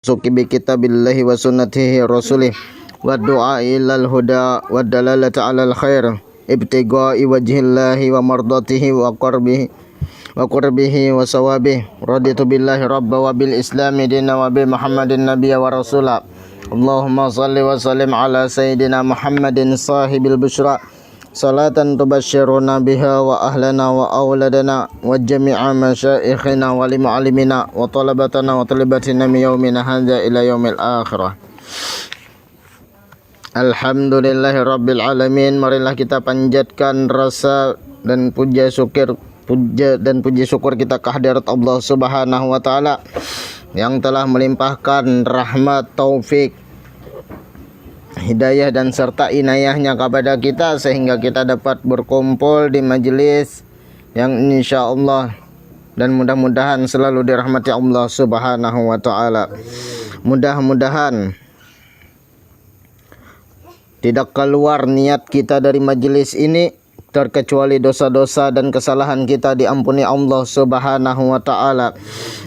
suki bi kitabillahi wa sunnatihi rasulih wa du'a ilal huda wa dalalata alal khair ibtiga'i wajhillahi wa mardatihi wa qurbihi wa sawabih. Raditu billahi rabba wa bil islami dina wa bi muhammadin nabiyya wa rasula. Allahumma salli wa sallim ala sayyidina muhammadin sahibil busyra salatan tubashiruna biha wa ahlana wa awladana wa jami'a masyaikhina wa limu'alimina wa talabatana wa talibatina min yaumina hadha ila yaumil akhirah. Alhamdulillahi rabbil alamin. Marilah kita panjatkan rasa dan puji syukur kita kehadirat Allah Subhanahu wa taala yang telah melimpahkan rahmat, taufik, hidayah dan serta inayahnya kepada kita sehingga kita dapat berkumpul di majelis yang insyaallah dan mudah-mudahan selalu dirahmati Allah Subhanahu wa taala. Mudah-mudahan tidak keluar niat kita dari majelis ini terkecuali dosa-dosa dan kesalahan kita diampuni Allah Subhanahu wa taala.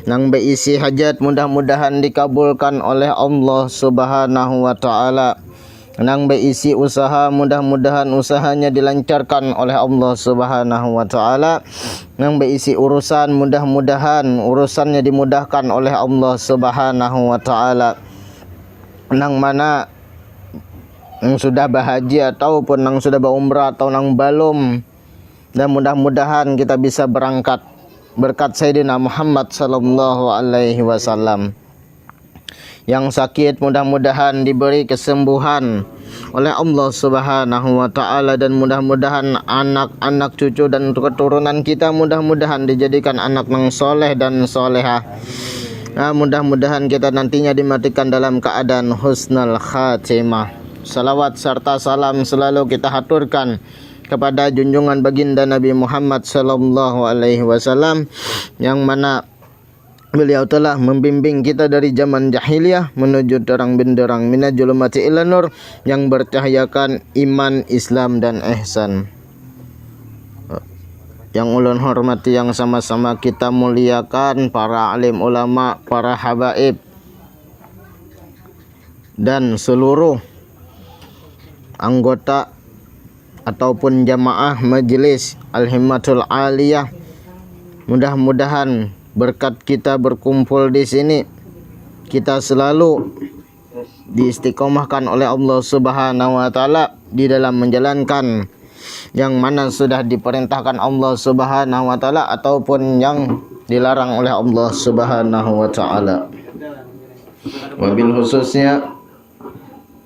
Nang beisi hajat mudah-mudahan dikabulkan oleh Allah Subhanahu wa taala. Nang beisi usaha mudah-mudahan usahanya dilancarkan oleh Allah Subhanahu wa taala. Nang beisi urusan mudah-mudahan urusannya dimudahkan oleh Allah Subhanahu wa taala. Nang mana yang sudah bahagia ataupun yang sudah berumrah atau yang belum, dan mudah-mudahan kita bisa berangkat berkat Sayyidina Muhammad sallallahu alaihi wasallam. Yang sakit mudah-mudahan diberi kesembuhan oleh Allah Subhanahu wa taala, dan mudah-mudahan anak-anak cucu dan keturunan kita mudah-mudahan dijadikan anak yang soleh dan solehah. Mudah-mudahan kita nantinya dimatikan dalam keadaan husnul khatimah. Salawat serta salam selalu kita haturkan kepada junjungan baginda Nabi Muhammad sallallahu alaihi wasallam yang mana beliau telah membimbing kita dari zaman jahiliyah menuju terang benderang minajulumati ila nur, yang bercahayakan iman, Islam dan ihsan. Yang ulun hormati, yang sama-sama kita muliakan para alim ulama, para habaib dan seluruh anggota ataupun jamaah majelis Al-Himmatul Aliyah. Mudah-mudahan berkat kita berkumpul di sini, kita selalu diistiqomahkan oleh Allah Subhanahu wa taala di dalam menjalankan yang mana sudah diperintahkan Allah Subhanahu wa taala ataupun yang dilarang oleh Allah Subhanahu wa taala. Wabil khususnya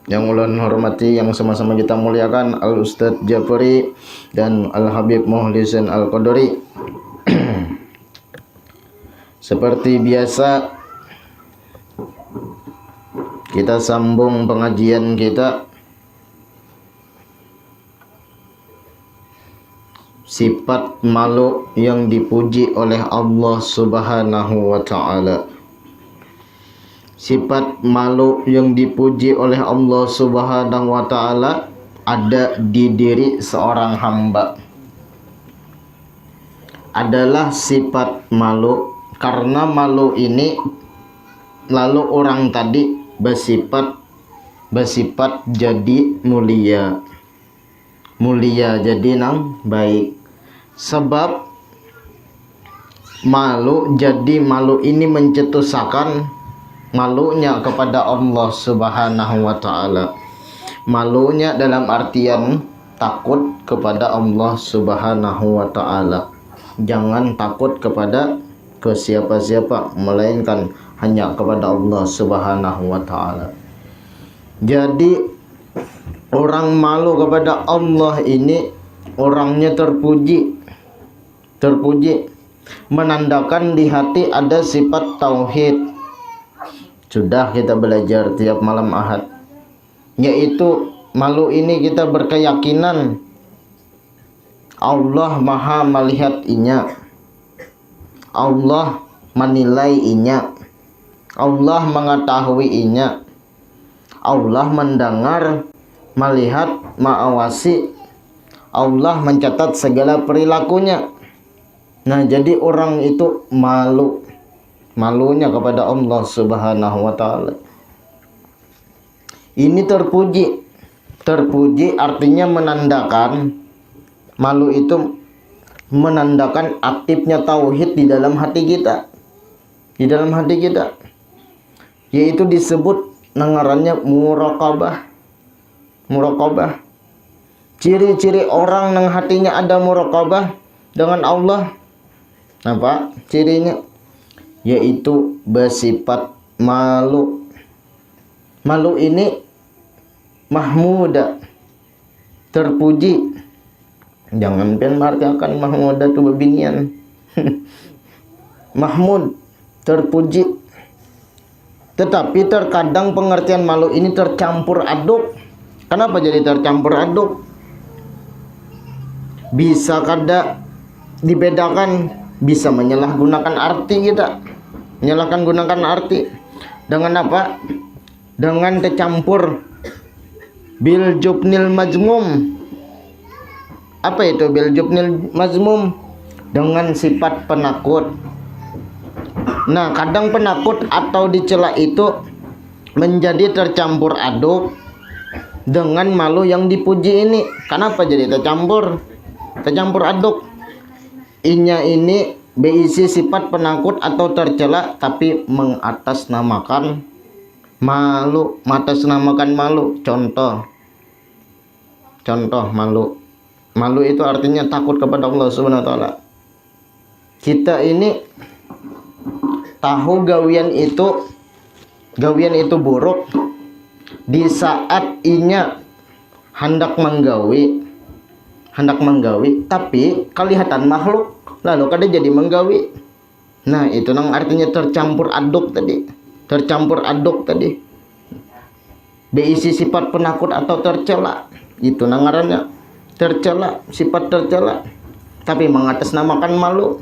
yang ulun hormati, yang sama-sama kita muliakan Al-Ustadz Jafari dan Al-Habib Muhlisin Al-Qadari. Seperti biasa kita sambung pengajian kita, sifat makhluk yang dipuji oleh Allah Subhanahu wa taala. Sifat makhluk yang dipuji oleh Allah Subhanahu wa taala ada di diri seorang hamba. Adalah sifat makhluk karena makhluk ini lalu orang tadi bersifat jadi mulia. Mulia jadi nang baik. Sebab makhluk jadi makhluk ini mencetusakan malunya kepada Allah Subhanahu wa taala. Malunya dalam artian takut kepada Allah Subhanahu wa taala. Jangan takut kepada siapa-siapa melainkan hanya kepada Allah Subhanahu wa taala. Jadi orang malu kepada Allah ini orangnya terpuji, menandakan di hati ada sifat tauhid. Sudah kita belajar tiap malam Ahad, yaitu malu ini kita berkeyakinan Allah maha melihat inya, Allah menilai inya, Allah mengetahui inya, Allah mendengar, melihat, mengawasi, Allah mencatat segala perilakunya. Nah, jadi orang itu malu malunya kepada Allah Subhanahu wa taala. Ini terpuji. Terpuji artinya menandakan, malu itu menandakan aktifnya tauhid di dalam hati kita. Di dalam hati kita. Yaitu disebut ngarannya muraqabah. Muraqabah. Ciri-ciri orang yang hatinya ada muraqabah dengan Allah. Apa cirinya? Yaitu bersifat malu. Malu ini mahmuda, terpuji. Jangan penmarkakan mahmuda tu bebinian. Mahmud, terpuji. Tetapi terkadang pengertian malu ini tercampur aduk. Kenapa jadi tercampur aduk? Bisa kada dibedakan, bisa menyalahgunakan arti kita. Menyalahkan gunakan arti. Dengan apa? Dengan tercampur bil jubnil majmum. Apa itu bil jubnil majmum? Dengan sifat penakut. Nah, kadang penakut atau dicela itu menjadi tercampur aduk dengan malu yang dipuji ini. Kenapa jadi tercampur? Tercampur aduk. Inya ini berisi sifat penakut atau tercela tapi mengatasnamakan malu, mengatasnamakan malu. Contoh malu. Malu itu artinya takut kepada Allah Subhanahu wa taala. Kita ini tahu gawian itu buruk di saat inya hendak menggawi, tapi kelihatan makhluk lalu kada jadi menggawi. Nah, itu nang artinya tercampur aduk tadi. Berisi sifat penakut atau tercela. Itu nang ngarannya tercela, sifat tercela. Tapi mengatasnamakan malu.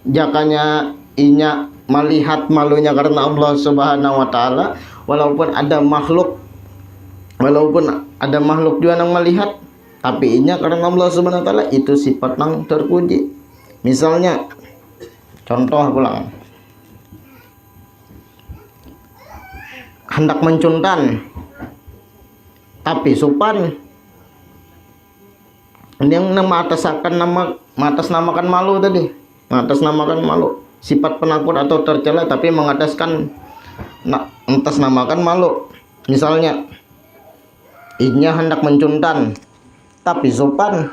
Jakanya inya melihat malunya karena Allah Subhanahu wa taala, walaupun ada makhluk juga yang melihat, tapi inya karena Allah Subhanahu wa taala, itu sifat yang terpuji. Misalnya contoh pulang, hendak mencuntan tapi sopan, yang mengatasnamakan malu tadi, mengatasnamakan malu, sifat penakut atau tercela tapi mengatasnamakan malu. Misalnya inya hendak mencuntan tapi sopan,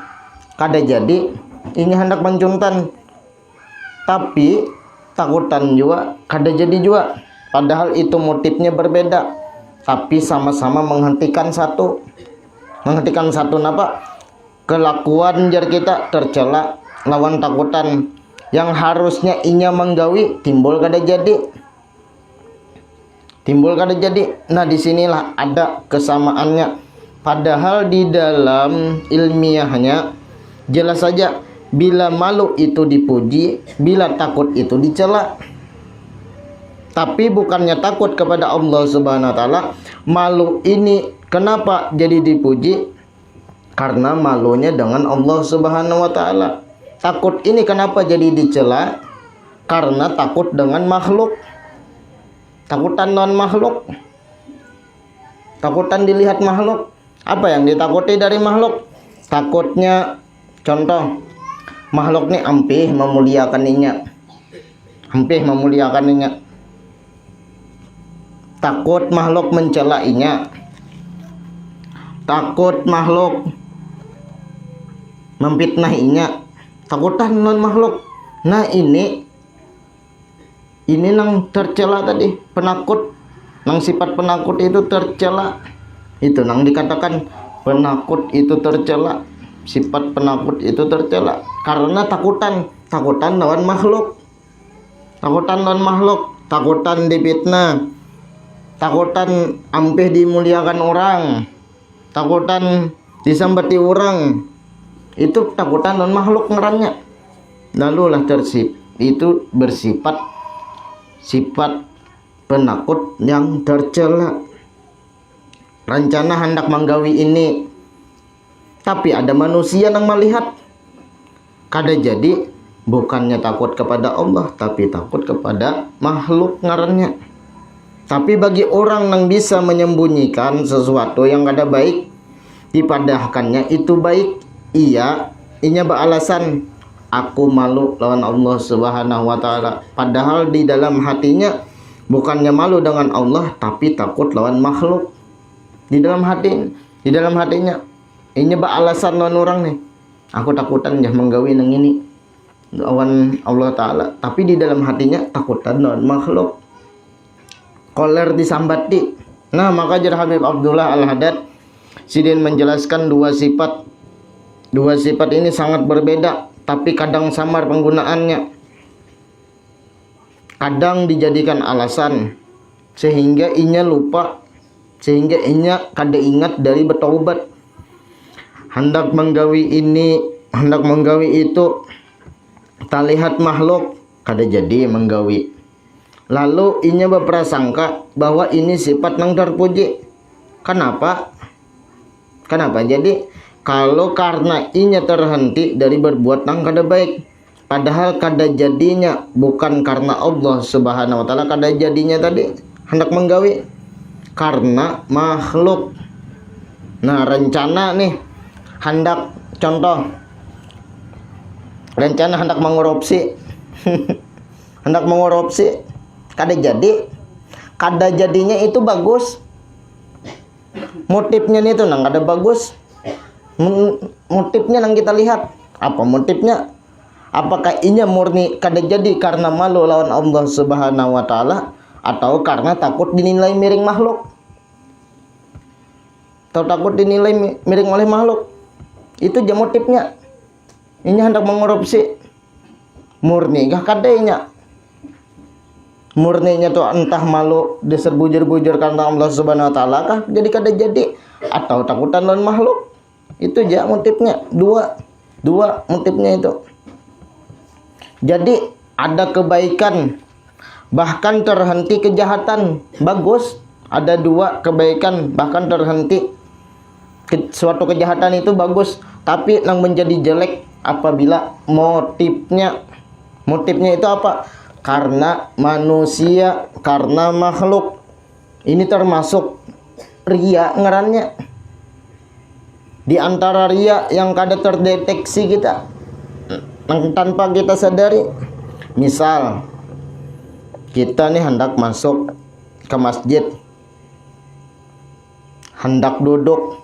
kada jadi inya hendak mencuntan tapi takutan juga, kada jadi juga. Padahal itu motifnya berbeda, tapi sama-sama menghentikan satu napa? Kelakuan jar kita tercela lawan takutan yang harusnya inya menggawi timbul kada jadi. Nah, disinilah ada kesamaannya. Padahal di dalam ilmiahnya jelas saja, bila malu itu dipuji, bila takut itu dicela. Tapi bukannya takut kepada Allah Subhanahu wa taala, malu ini kenapa jadi dipuji? Karena malunya dengan Allah Subhanahu wa taala. Takut ini kenapa jadi dicela? Karena takut dengan makhluk. Takutan non makhluk. Takutan dilihat makhluk. Apa yang ditakuti dari makhluk? Takutnya contoh, makhluk ini ampih memuliakaninya. Takut makhluk mencelainya. Takut makhluk memfitnahinya. Takutan non makhluk. Nah, ini nang tercela tadi, penakut. Nang sifat penakut itu tercela. Itu nang dikatakan penakut itu tercela. Sifat penakut itu tercela karena takutan lawan makhluk. Takutan difitnah. Takutan ampih dimuliakan orang. Takutan disambati orang. Itu takutan non makhluk ngarannya. Lalulah itu bersifat sifat penakut yang tercela. Rencana hendak menggawi ini, tapi ada manusia yang melihat, kada jadi bukannya takut kepada Allah tapi takut kepada makhluk ngarannya. Tapi bagi orang yang bisa menyembunyikan sesuatu yang kada baik, dipadahkannya itu baik, inya beralasan aku malu lawan Allah Subhanahu wa taala, padahal di dalam hatinya bukannya malu dengan Allah tapi takut lawan makhluk. Di dalam hatinya inya beralasan lawan orang nih, aku takutan ya menggawi nang ini lawan Allah taala, tapi di dalam hatinya takutan lawan makhluk. Koler disambati. Nah, maka jar Habib Abdullah Al-Haddad sidin menjelaskan dua sifat. Dua sifat ini sangat berbeda, tapi kadang samar penggunaannya. Kadang dijadikan alasan sehingga inya lupa, sehingga inya kada ingat dari bertaubat. Hendak menggawi ini, hendak menggawi itu, tak lihat makhluk, kada jadi menggawi. Lalu inya berprasangka bahwa ini sifat nang terpuji. Kenapa? Jadi kalau karena inya terhenti dari berbuat nang kada baik, padahal kada jadinya bukan karena Allah Subhanahu wa taala, kada jadinya tadi hendak menggawi karena makhluk. Nah, rencana nih hendak, contoh rencana hendak mengorupsi hendak mengorupsi, kada jadinya itu bagus. Motifnya itu nang kada bagus. Motifnya nang kita lihat. Apa motifnya? Apakah inya murni kada jadi karena malu lawan Allah Subhanahu wa taala, atau karena takut dinilai miring makhluk? Atau takut dinilai miring oleh makhluk? Itu aja motifnya. Inya hendak mengorupsi. Murni kah kada inya? Murninya tuh entah malu diserbujur-bujur karena Allah Subhanahu wa taala kah jadi kada jadi, atau takutan lawan makhluk? Itu aja motifnya. Dua motifnya itu. Jadi ada kebaikan bahkan terhenti kejahatan, bagus. Ada dua kebaikan bahkan terhenti suatu kejahatan, itu bagus. Tapi yang menjadi jelek apabila motifnya itu apa? Karena manusia, karena makhluk. Ini termasuk ria ngarannya. Di antara ria yang kada terdeteksi kita, tanpa kita sadari. Misal kita nih hendak masuk ke masjid, hendak duduk,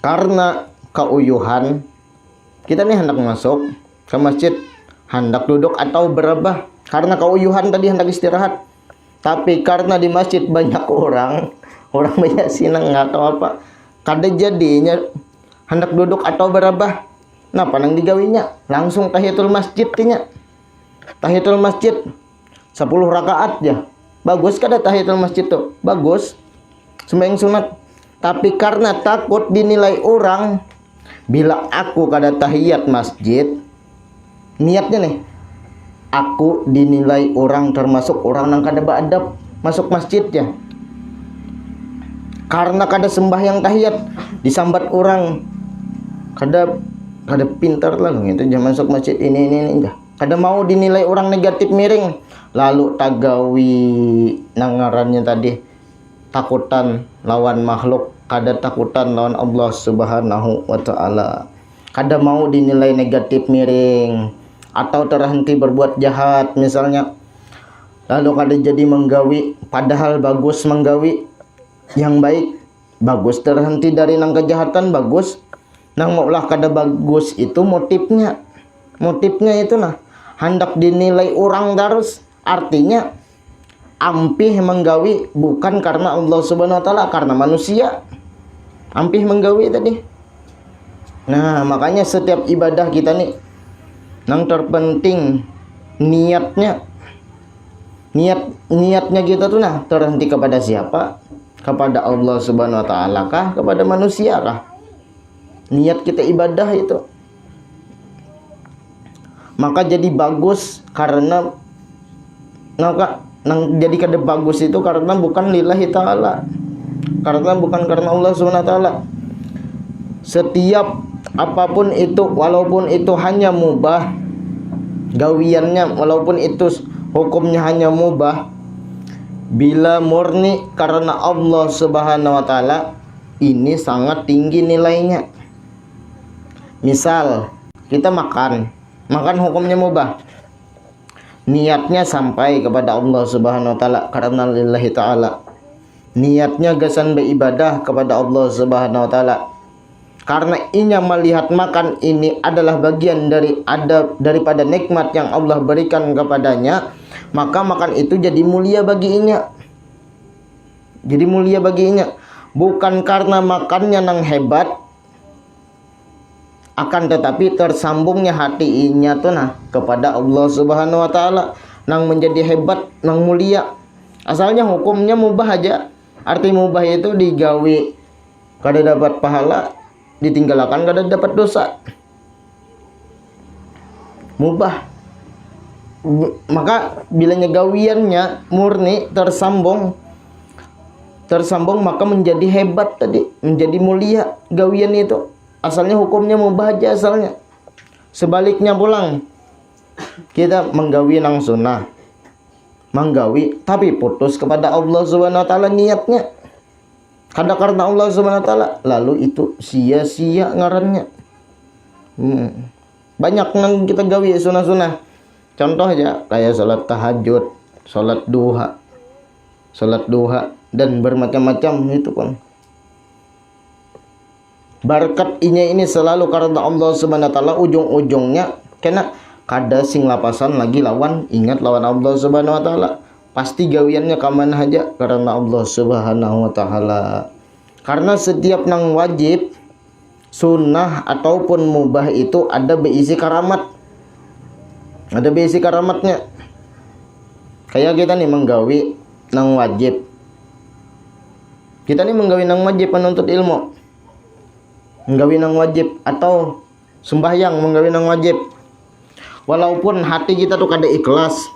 karena keuyuhan kita nih hendak masuk ke masjid, hendak duduk atau berebah karena keuyuhan tadi hendak istirahat. Tapi karena di masjid banyak orang banyak sinang nggak tahu apa, kada jadinya hendak duduk atau berebah. Nah, panang digawinya langsung tahiyatul masjid tinya. Tahiyatul masjid 10 rakaat ya. Bagus kada tahiyatul masjid tuh? Bagus. Sembahyang sunat. Tapi karena takut dinilai orang, bila aku kada tahiyat masjid, niatnya nih, aku dinilai orang termasuk orang yang kada beadab masuk masjid ya. Karena kada sembahyang tahiyat disambat orang, kada pintar lah gitu jangan masuk masjid ini ya. Kada mau dinilai orang negatif miring, lalu tagawi nangarannya tadi takutan lawan makhluk, kada takutan lawan Allah Subhanahu wa taala. Kada mau dinilai negatif miring atau terhenti berbuat jahat misalnya, lalu kada jadi menggawi, padahal bagus menggawi yang baik, bagus terhenti dari nang kejahatan, bagus. Nang maulah kada bagus itu motifnya itu nah hendak dinilai orang terus, artinya ampih menggawi bukan karena Allah Subhanahu wa taala, karena manusia ampih menggawi tadi. Nah, makanya setiap ibadah kita nih yang terpenting niatnya kita tuh nah terhenti kepada siapa? Kepada Allah Subhanahu wa taala kah? Kepada manusia kah? Niat kita ibadah itu. Maka jadi bagus karena jadi kada bagus itu karena bukan lillahi ta'ala, karena bukan karena Allah Subhanahu wa taala. Setiap apapun itu, walaupun itu hanya mubah, gawiannya walaupun itu hukumnya hanya mubah, bila murni karena Allah Subhanahu wa taala, ini sangat tinggi nilainya. Misal kita makan hukumnya mubah, niatnya sampai kepada Allah Subhanahu wa taala karena lillahi taala, niatnya gasan beribadah kepada Allah Subhanahu wa taala. Karena inya melihat makan ini adalah bagian daripada nikmat yang Allah berikan kepadanya, maka makan itu jadi mulia bagi inya. Jadi mulia bagi inya, bukan karena makannya nang hebat, akan tetapi tersambungnya hati inya tuh nah kepada Allah Subhanahu wa taala, nang menjadi hebat, nang mulia. Asalnya hukumnya mubah aja. Arti mubah itu digawi kada dapat pahala, ditinggalkan kada dapat dosa. Mubah. Maka bilanya gawiannya murni tersambung maka menjadi hebat tadi, menjadi mulia gawian itu. Asalnya hukumnya mubah aja asalnya. Sebaliknya pulang, kita menggawi nang sunnah, menggawi tapi putus kepada Allah Subhanahu wa taala niatnya. Kada karena Allah Subhanahu wa taala, lalu itu sia-sia ngarannya. Banyak nang kita gawi sunah-sunah. Contoh aja kayak salat tahajud, salat duha dan bermacam-macam itu pun. Berkat ini selalu karena Allah Subhanahu wa taala, ujung-ujungnya kena kada sing lapasan lagi lawan ingat lawan Allah Subhanahu wa taala. Pasti gawiannya kaman aja karena Allah Subhanahu wa taala. Karena setiap nang wajib, sunnah ataupun mubah itu ada berisi karamat. Ada berisi karamatnya. Kayak kita nih menggawi nang wajib. Kita nih menggawi nang wajib menuntut ilmu. Menggawi nang wajib atau sembahyang menggawi nang wajib. Walaupun hati kita tuh kada ikhlas,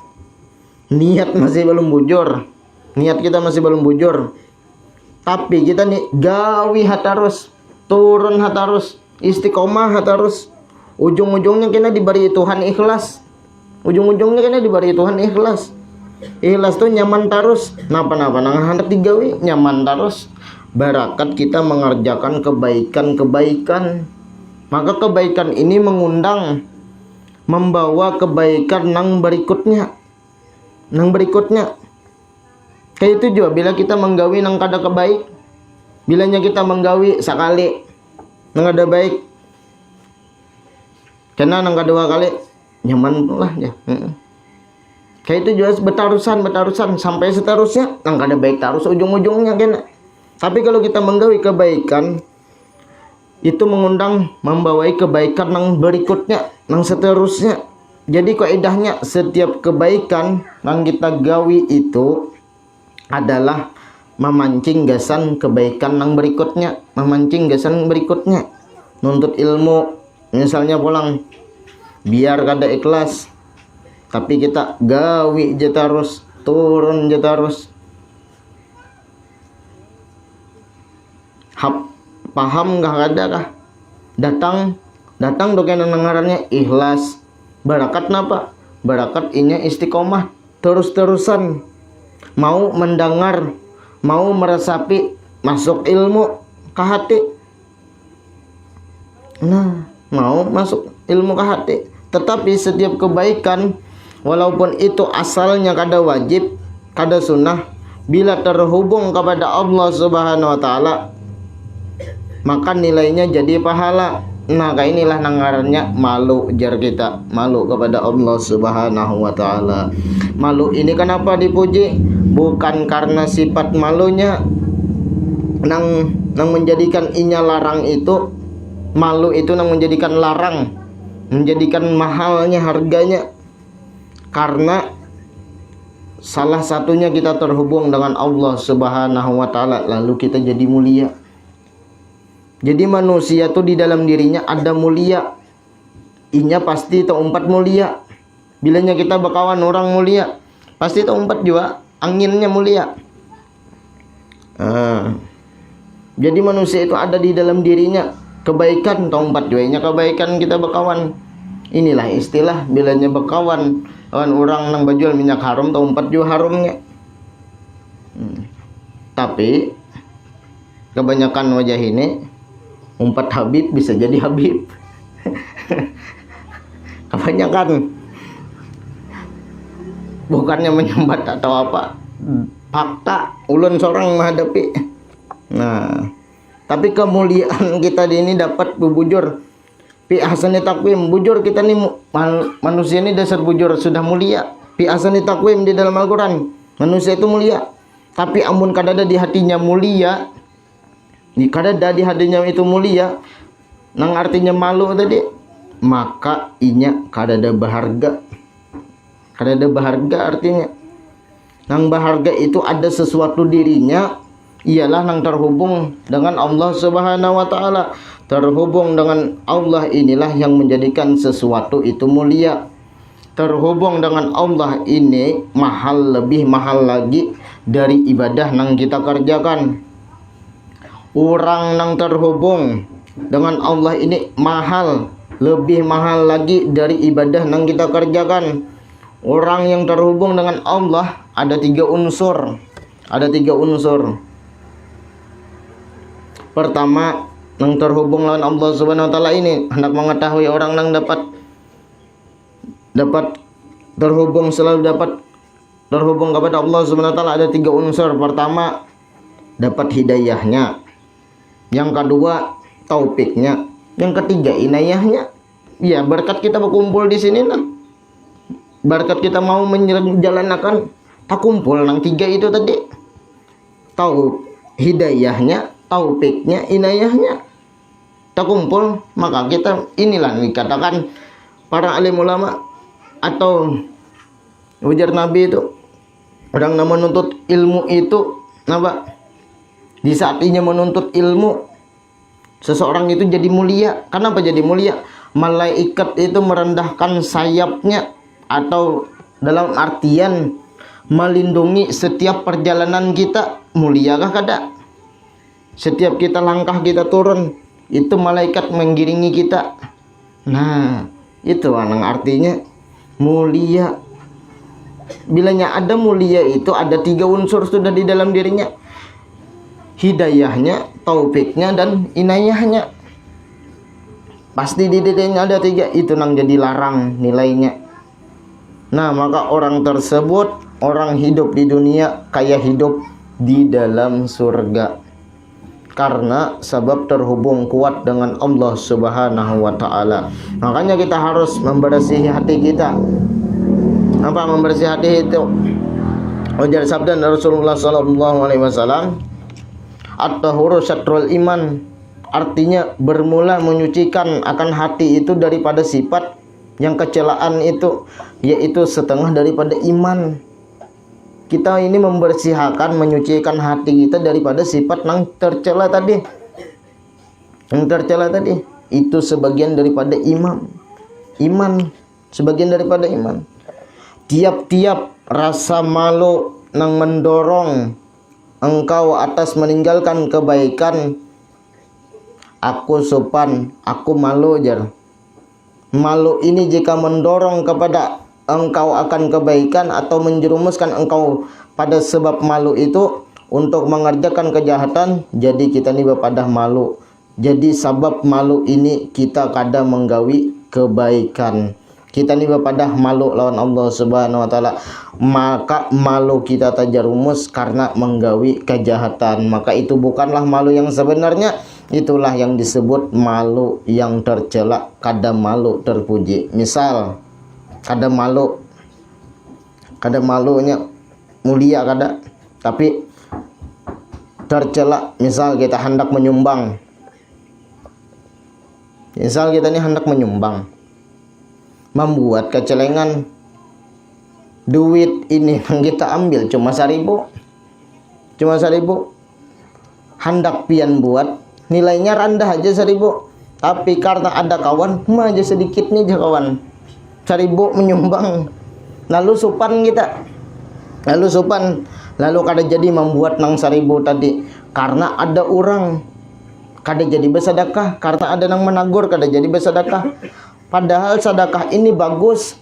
niat masih belum bujur, niat kita masih belum bujur, tapi kita nih gawi hatarus, turun hatarus, istiqomah hatarus, ujung-ujungnya kena diberi Tuhan ikhlas, ujung-ujungnya kena diberi Tuhan ikhlas. Ikhlas tuh nyaman terus, napa-napa nang hendak digawi nyaman terus. Barakat kita mengerjakan kebaikan-kebaikan, maka kebaikan ini mengundang, membawa kebaikan nang berikutnya. Kayak itu juga bila kita menggawi nang kada kebaik, bilanya kita menggawi sekali nang ada baik, kena nang kedua kali nyaman lah ya. Kayak itu juga betarusan sampai seterusnya nang kada baik terus ujung-ujungnya kena. Tapi kalau kita menggawi kebaikan, itu mengundang membawai kebaikan nang berikutnya, nang seterusnya. Jadi kaidahnya setiap kebaikan yang kita gawi itu adalah memancing gasan kebaikan yang berikutnya, memancing gasan berikutnya. Nuntut ilmu, misalnya pulang, biar kada ikhlas, tapi kita gawi je terus, turun je terus. Paham gak kada kah? Datang doken ngarannya ikhlas. Barakat napa? Barakat inya istiqomah terus-terusan, mau mendengar, mau meresapi, masuk ilmu ke hati. Nah, mau masuk ilmu ke hati. Tetapi setiap kebaikan, walaupun itu asalnya kada wajib, kada sunnah, bila terhubung kepada Allah Subhanahu wa taala, maka nilainya jadi pahala. Nah, kayak inilah nangarannya malu jar kita, malu kepada Allah Subhanahu wa taala. Malu ini kenapa dipuji? Bukan karena sifat malunya nang menjadikan inya larang itu. Malu itu nang menjadikan larang, menjadikan mahalnya harganya. Karena salah satunya kita terhubung dengan Allah Subhanahu wa taala, lalu kita jadi mulia. Jadi manusia tuh di dalam dirinya ada mulia, inya pasti tempat mulia. Bilanya kita bakawan orang mulia, pasti tempat juga anginnya mulia. Jadi manusia itu ada di dalam dirinya kebaikan, tempat juga inya kebaikan kita bakawan. Inilah istilah bilanya bekawan kawan orang nang bajual minyak harum atau umpat juga harumnya. Tapi kebanyakan wajah ini umpat Habib bisa jadi Habib. Kebanyakan bukannya menyambat atau apa, fakta ulun seorang menghadapi. Nah, tapi kemuliaan kita di ini dapat bujur fi ahsani taqwim. Bujur kita nih manusia ini dasar bujur sudah mulia. Fi ahsani taqwim di dalam Al-Qur'an. Manusia itu mulia. Tapi amun kadada di hatinya mulia, di kadada di hatinya itu mulia, nang artinya malu tadi, maka inya kadada berharga. Kadada berharga artinya. Nang berharga itu ada sesuatu dirinya, ialah nang terhubung dengan Allah Subhanahu wa taala. Terhubung dengan Allah inilah yang menjadikan sesuatu itu mulia. Terhubung dengan Allah ini mahal, lebih mahal lagi dari ibadah nang kita kerjakan. Orang nang terhubung dengan Allah ini mahal, lebih mahal lagi dari ibadah nang kita kerjakan. Orang yang terhubung dengan Allah ada 3 unsur. Ada 3 unsur. Pertama, yang terhubung dengan Allah Subhanahu wa taala ini hendak mengetahui orang yang dapat terhubung, selalu dapat terhubung kepada Allah Subhanahu wa taala ada 3 unsur. Pertama, dapat hidayahnya. Yang kedua, taufiknya. Yang ketiga, inayahnya. Ya, berkat kita berkumpul di sini nah. Berkat kita mau menjalankan tak kumpul nang 3 itu tadi. Tahu hidayahnya, taufiknya, inayahnya. Tak kumpul, maka kita inilah dikatakan para alim ulama atau ujar Nabi itu orang yang menuntut ilmu itu apa? Di saat ia menuntut ilmu, seseorang itu jadi mulia. Kenapa jadi mulia? Malaikat itu merendahkan sayapnya, atau dalam artian melindungi setiap perjalanan kita. Muliakah kada? Setiap kita langkah kita turun, itu malaikat menggiringi kita. Nah, itu yang artinya mulia. Bilanya ada mulia itu ada 3 unsur sudah di dalam dirinya. Hidayahnya, taufiknya, dan inayahnya. Pasti di dirinya ada 3. Itu nang jadi larang nilainya. Nah, maka orang tersebut, orang hidup di dunia kayak hidup di dalam surga. Karena sebab terhubung kuat dengan Allah Subhanahu wa taala. Makanya kita harus membersihi hati kita. Apa membersih hati itu? Ujar sabda Rasulullah sallallahu alaihi wasallam, at-tahuru syatrul iman. Artinya bermula menyucikan akan hati itu daripada sifat yang kecelaan itu, yaitu setengah daripada iman. Kita ini membersihkan, menyucikan hati kita daripada sifat yang tercela tadi. Yang tercela tadi itu sebagian daripada iman. Iman sebagian daripada iman. Tiap-tiap rasa malu yang mendorong engkau atas meninggalkan kebaikan. Aku sopan, aku malu jar. Malu ini jika mendorong kepada engkau akan kebaikan atau menjerumuskan engkau pada sebab malu itu untuk mengerjakan kejahatan, jadi kita ini pada malu. Jadi sebab malu ini kita kadang menggawi kebaikan. Kita ini pada malu lawan Allah Subhanahu wa taala. Maka malu kita terjerumus karena menggawi kejahatan. Maka itu bukanlah malu yang sebenarnya. Itulah yang disebut malu yang tercela, kadang malu terpuji. Misal kada malunya mulia kada, tapi tercela. Misal kita hendak menyumbang. Misal kita ini hendak menyumbang, membuat kecelengan. Duit ini yang kita ambil cuma 1.000, hendak pian buat, nilainya rendah aja 1.000. Tapi karena ada kawan, aja sedikit nih aja kawan, 1.000 menyumbang. Lalu sopan kita, lalu kada jadi membuat nang 1.000 tadi. Karena ada orang kada jadi bersedekah, karena ada nang menagur kada jadi bersedekah. Padahal sedekah ini bagus,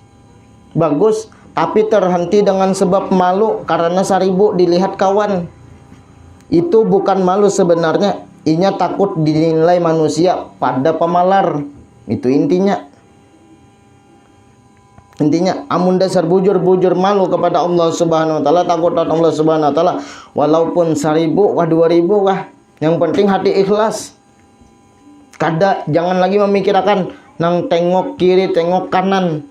tapi terhenti dengan sebab malu karena 1000 dilihat kawan. Itu bukan malu sebenarnya, inya takut dinilai manusia pada pemalar. Itu intinya. Amun dasar bujur malu kepada Allah Subhanahu wa taala, takut kepada Allah Subhanahu wa taala, walaupun 1000 wah 2000 wah, yang penting hati ikhlas. Jangan lagi memikirkan nang tengok kiri tengok kanan,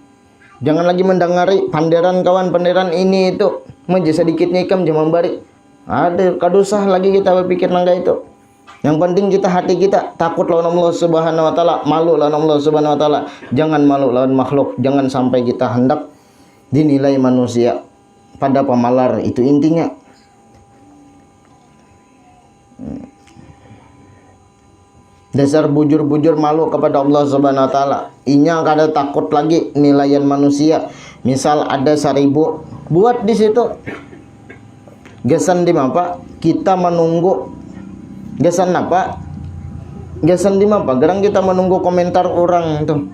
jangan lagi mendengari panderan kawan, panderan ini itu meja sedikitnya ikam jangan memberi, ada kadusah lagi kita berpikir nangga itu. Yang penting kita hati kita takut lawan Allah Subhanahu wa taala, malu lawan Allah Subhanahu wa taala. Jangan malu lawan makhluk, jangan sampai kita hendak dinilai manusia pada pemalar, itu intinya. Dasar bujur malu kepada Allah Subhanahu wa taala. Inya kada takut lagi nilaian manusia. Misal ada 1000, buat di situ. Gesan di apa? Kita menunggu. Gesan apa? Gesan di apa? Gerang kita menunggu komentar orang tuh.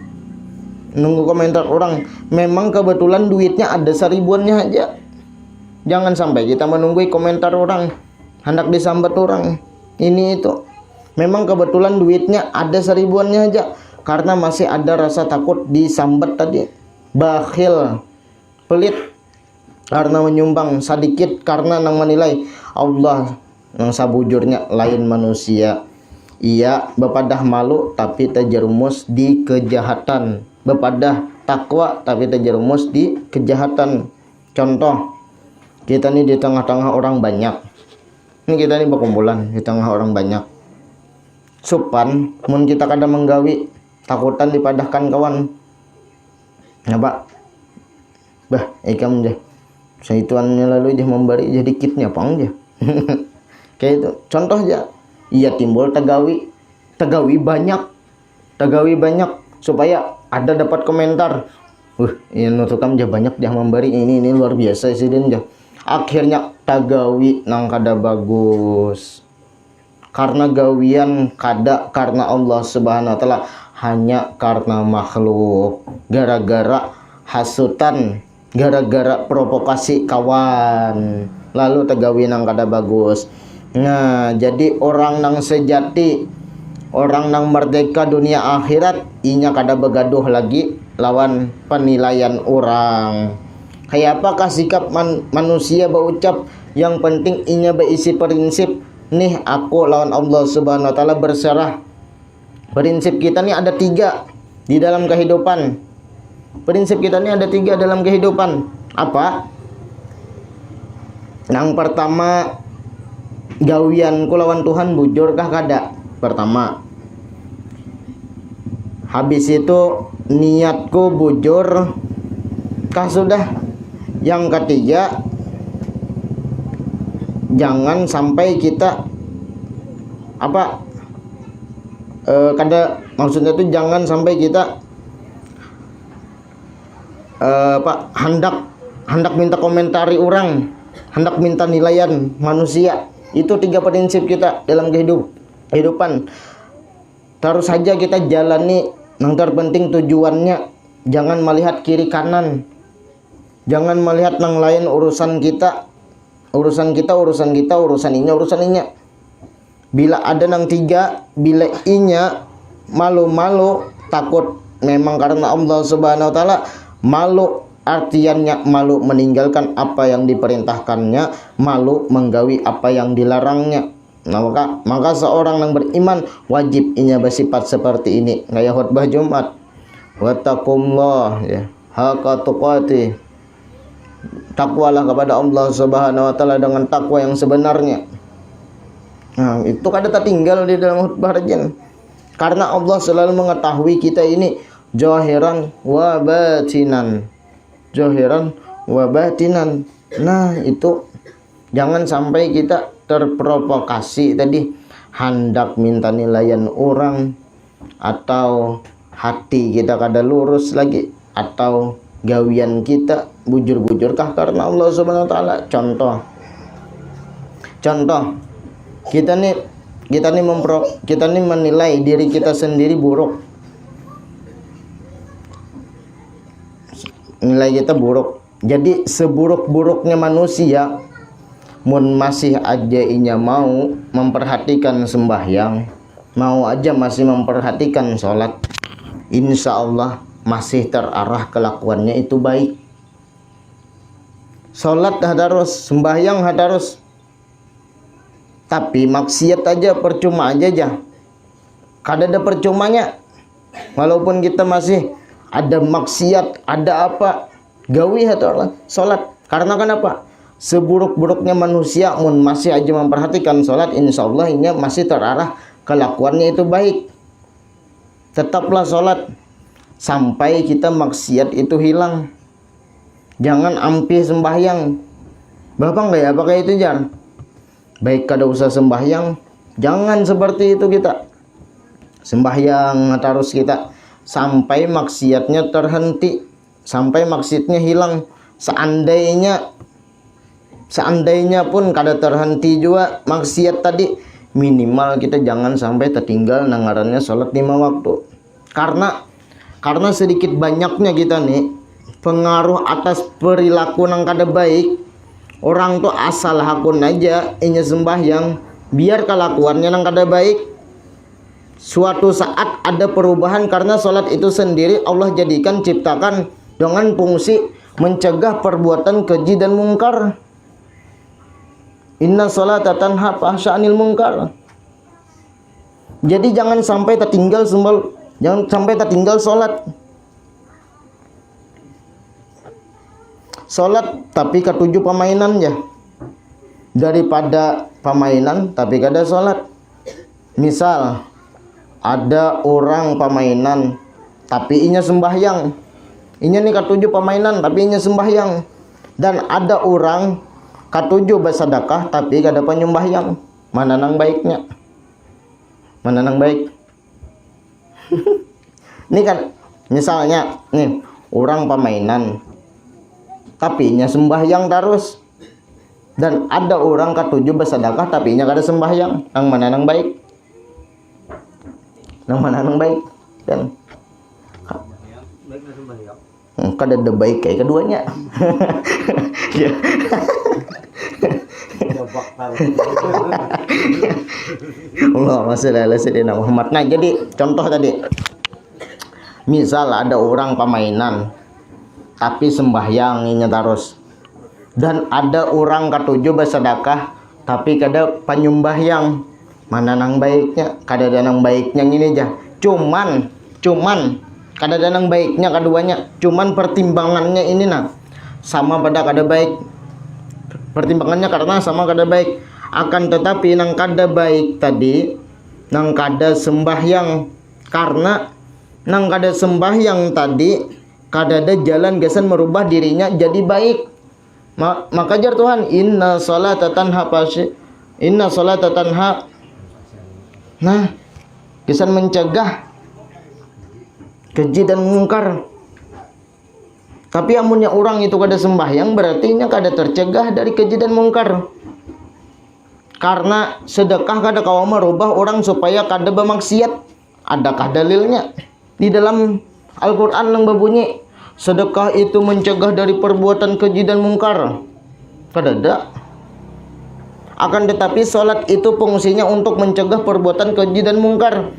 Nunggu komentar orang. Memang kebetulan duitnya ada 1000-annya aja. Jangan sampai kita menunggu komentar orang, hendak disambat orang. Ini itu. Memang kebetulan duitnya ada 1000-annya aja, karena masih ada rasa takut disambat tadi. Bakhil, pelit karena menyumbang, sedikit karena nang menilai Allah nang sabujurnya lain manusia. Ia bepadah malu tapi terjerumus di kejahatan, bepadah takwa tapi terjerumus di kejahatan. Contoh, kita nih di tengah-tengah orang banyak. Ini kita nih berkumpulan di tengah orang banyak. Supan, mun kita kadang menggawi, takutan dipadahkan kawan. Apa? Bah, ikam je. Saituannya lalu je memberi jadi kitnya pang je. Kayak itu. Contoh aja. Iya timbul tegawi banyak supaya ada dapat komentar. Ini nutukam je banyak dia memberi, ini luar biasa sih din je. Akhirnya tagawi nang kada bagus. Karena gawian kada karena Allah Subhanahu wa taala, hanya karena makhluk, gara-gara hasutan, gara-gara provokasi kawan, lalu tegawi nang kada bagus. Nah, jadi orang nang sejati, orang nang merdeka dunia akhirat, inya kada begaduh lagi lawan penilaian orang. Kayak apakah sikap manusia berucap, yang penting inya berisi prinsip. Nih aku lawan Allah Subhanahu wa taala berserah. Prinsip kita nih ada 3 di dalam kehidupan. Prinsip kita nih ada 3 dalam kehidupan. Apa? Yang pertama, gawianku lawan Tuhan bujurkah kada? Pertama. Habis itu niatku bujur kah sudah? Yang ketiga, jangan sampai kita apa? Kada, maksudnya itu jangan sampai kita hendak minta komentari orang, hendak minta nilaian manusia. Itu 3 prinsip kita dalam kehidupan. Terus saja kita jalani, yang terpenting tujuannya jangan melihat kiri kanan, jangan melihat yang lain, urusan inya. Bila ada nang 3, bila inya malu takut memang karena Allah Subhanahu wa taala, malu artiannya malu meninggalkan apa yang diperintahkannya, malu menggawi apa yang dilarangnya. Nah, maka seorang yang beriman wajib inya bersifat seperti ini. Kayak khutbah Jumat, wattaqullah ya haqqa tuqatih, takwalah kepada Allah Subhanahu wa taala dengan takwa yang sebenarnya. Nah, itu kada tertinggal di dalam khutbah rajin, karena Allah selalu mengetahui kita ini zahiran wa batinan. Nah, itu jangan sampai kita terprovokasi tadi, hendak minta nilaian orang, atau hati kita kada lurus lagi, atau gawian kita bujur-bujurkah karena Allah Subhanahu wa taala. Contoh kita nih menilai diri kita sendiri buruk. nilai kita buruk. Jadi seburuk-buruknya manusia, mun masih aja inya mau memperhatikan sembahyang, mau aja masih memperhatikan sholat, insya Allah masih terarah kelakuannya itu baik. Sholat hadarus, sembahyang hadarus, tapi maksiat aja percuma aja. Kada ada percumanya. Walaupun kita masih ada maksiat, ada apa, gawi atau sholat. Karena kenapa? Seburuk-buruknya manusia, mun masih aja memperhatikan sholat, insya Allah ini masih terarah kelakuannya itu baik. Tetaplah sholat sampai kita maksiat itu hilang. Jangan ampi sembahyang. Bapak nggak ya pakai itu jangan. Baik kada usah sembahyang, jangan seperti itu kita. Sembahyang harus kita sampai maksiatnya terhenti, sampai maksiatnya hilang. Seandainya pun kada terhenti juga maksiat tadi, minimal kita jangan sampai tertinggal nangarannya sholat 5 waktu. Karena sedikit banyaknya kita nih pengaruh atas perilaku nang kada baik. Orang tuh asal hakun aja inya sembahyang, biar kelakuannya nang kada baik. Suatu saat ada perubahan karena sholat itu sendiri Allah jadikan, ciptakan dengan fungsi mencegah perbuatan keji dan mungkar. Inna sholata tanha fahsyanil mungkar. Jadi jangan sampai tertinggal sholat. Sholat tapi ketujuh pemainan ya, daripada pemainan tapi kada sholat. Misal ada orang pemainan tapi inya sembahyang, inya nih ketujuh pemainan tapi inya sembahyang. Dan ada orang ketujuh bersedekah tapi kada penyembahyang. Mana nang baiknya? Mana nang baik? Ini kan misalnya nih orang pemainan tapi inya sembahyang terus, dan ada orang ketujuh bersedekah tapi inya kada sembahyang. Nang mana nang baik? Nang mana nang baik? Dan kada ada baik kayak keduanya. Ya. Allahumma shalli ala sayyidina Muhammad. Nah, jadi contoh tadi, misal ada orang pemainan tapi sembahyang terus, dan ada orang ketujuh bersedekah tapi kada penyembahyang. Mana nang baiknya? Kada ada nang baiknya ini aja. Cuman kada ada nang baiknya keduanya. Cuman pertimbangannya ini nah sama pada kada baik. Pertimbangannya karena sama kada baik. Akan tetapi nang kada baik tadi, nang kada sembahyang, karena nang kada sembahyang tadi kada ada jalan gesan merubah dirinya jadi baik. Maka jar Tuhan, inna sholata tanha. Nah, gesan mencegah keji dan mungkar. Tapi amunnya orang itu kada sembahyang, berarti nya kada tercegah dari keji dan mungkar. Karena sedekah kada kawa merubah orang supaya kada bermaksiat. Adakah dalilnya? Di dalam Al-Qur'an yang berbunyi sedekah itu mencegah dari perbuatan keji dan mungkar. Kada ada. Akan tetapi sholat itu fungsinya untuk mencegah perbuatan keji dan mungkar.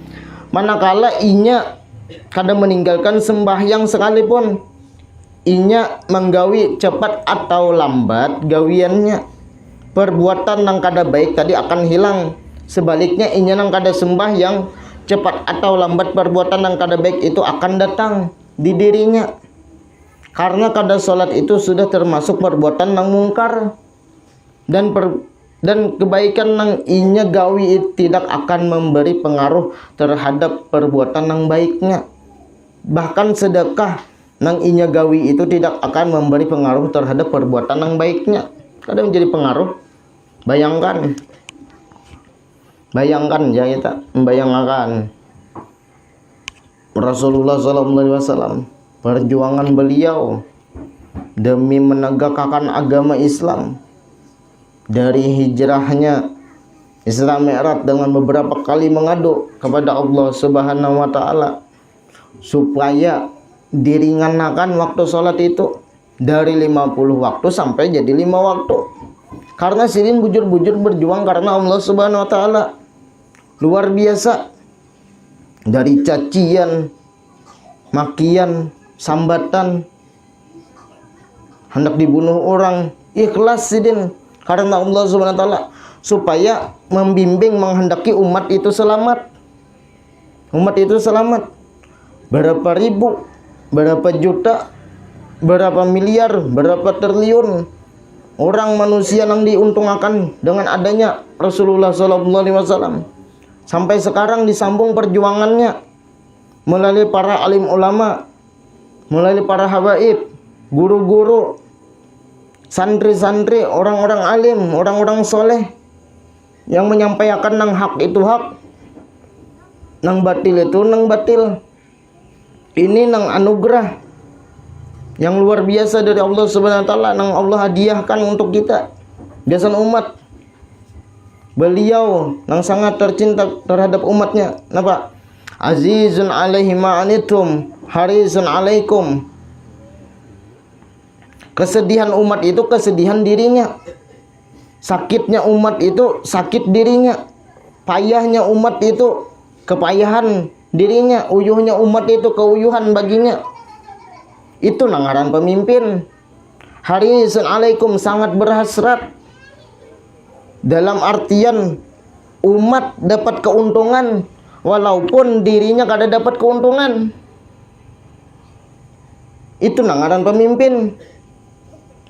Manakala inya kada meninggalkan sembahyang sekalipun, inya menggawi cepat atau lambat gawiannya, perbuatan nang kada baik tadi akan hilang. Sebaliknya inya nang kada sembahyang, cepat atau lambat perbuatan nang kada baik itu akan datang di dirinya. Karena kada sholat itu sudah termasuk perbuatan nang mungkar, dan kebaikan nang inya gawi tidak akan memberi pengaruh terhadap perbuatan nang baiknya. Bahkan sedekah nang inya gawi itu tidak akan memberi pengaruh terhadap perbuatan nang baiknya. Kada menjadi pengaruh. Bayangkan ya kita membayangkan Rasulullah SAW, perjuangan beliau demi menegakkan agama Islam. Dari hijrahnya Isra Mi'raj dengan beberapa kali mengadu kepada Allah Subhanahu wa taala supaya diringankan waktu sholat itu dari 50 waktu sampai jadi 5 waktu. Karena Sirin bujur-bujur berjuang karena Allah Subhanahu wa taala. Luar biasa. Dari cacian, makian, sambatan, hendak dibunuh orang, ikhlas Sirin karena Allah Subhanahu wa taala, supaya membimbing menghendaki umat itu selamat. Umat itu selamat. Berapa ribu, berapa juta, berapa miliar, berapa triliun orang manusia yang diuntungkan dengan adanya Rasulullah SAW. Sampai sekarang disambung perjuangannya melalui para alim ulama, melalui para habaib, guru-guru, santri-santri, orang-orang alim, orang-orang soleh yang menyampaikan nang hak itu hak, nang batil itu nang batil. Ini nang anugerah yang luar biasa dari Allah Subhanahu wa taala, nang Allah hadiahkan untuk kita, biasan umat. Beliau yang sangat tercinta terhadap umatnya. Kenapa? Azizun alaihi ma'anitum harisun alaikum. Kesedihan umat itu kesedihan dirinya. Sakitnya umat itu sakit dirinya. Payahnya umat itu kepayahan dirinya. Uyuhnya umat itu keuyuhan baginya. Itu nangaran pemimpin. Harisun alaikum, sangat berhasrat. Dalam artian umat dapat keuntungan walaupun dirinya kada dapat keuntungan. Itu nangaran pemimpin.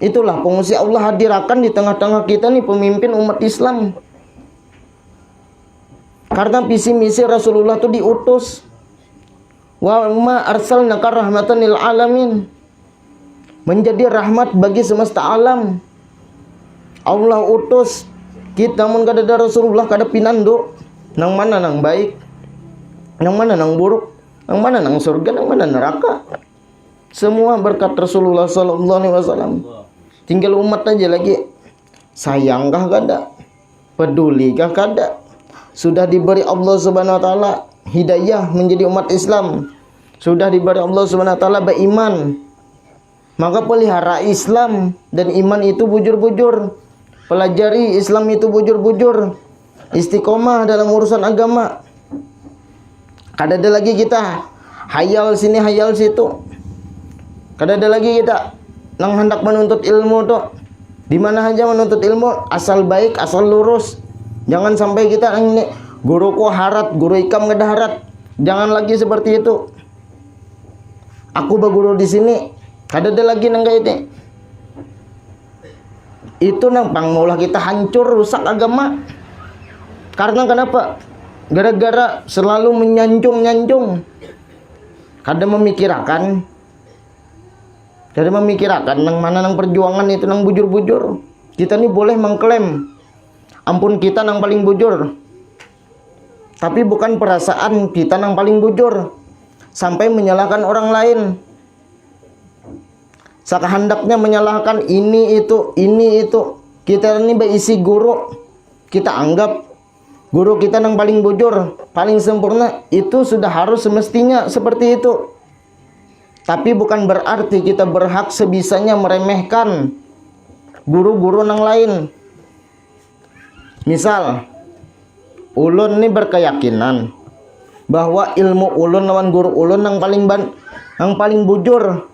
Itulah fungsi Allah hadirkan di tengah-tengah kita nih, pemimpin umat Islam. Karena visi misi Rasulullah itu diutus. Wa ma arsalnaka rahmatan lil alamin. Menjadi rahmat bagi semesta alam. Allah utus kita, mun kada ada Rasulullah kada pinando nang mana nang baik, nang mana nang buruk, nang mana nang surga, nang mana neraka. Semua berkat Rasulullah sallallahu alaihi wasallam. Tinggal umat aja lagi. Sayangkah kada? Pedulikah kada? Sudah diberi Allah Subhanahu wa taala hidayah menjadi umat Islam. Sudah diberi Allah Subhanahu wa taala beriman. Maka pelihara Islam dan iman itu bujur-bujur. Pelajari Islam itu bujur-bujur. Istiqomah dalam urusan agama. Kada ada lagi kita hayal sini hayal situ. Kada ada lagi kita nang hendak menuntut ilmu tuh. Di mana aja menuntut ilmu asal baik, asal lurus. Jangan sampai kita ini guru ko harat, guru ikam ngedaharat. Jangan lagi seperti itu. Aku baguru di sini. Kada ada lagi nang kayak itu. Itu nang pangmulah kita hancur, rusak agama. Karena kenapa? Gara-gara selalu menyanjung-nyanjung. Kada memikirkan nang mana nang perjuangan itu nang bujur-bujur. Kita nih boleh mengklaim ampun kita nang paling bujur. Tapi bukan perasaan kita nang paling bujur sampai menyalahkan orang lain. Sekehendaknya menyalahkan ini itu. Kita ini berisi guru. Kita anggap guru kita yang paling bujur, paling sempurna. Itu sudah harus semestinya seperti itu. Tapi bukan berarti kita berhak sebisanya meremehkan guru-guru yang lain. Misal, ulun ini berkeyakinan bahwa ilmu ulun lawan guru ulun yang paling bujur.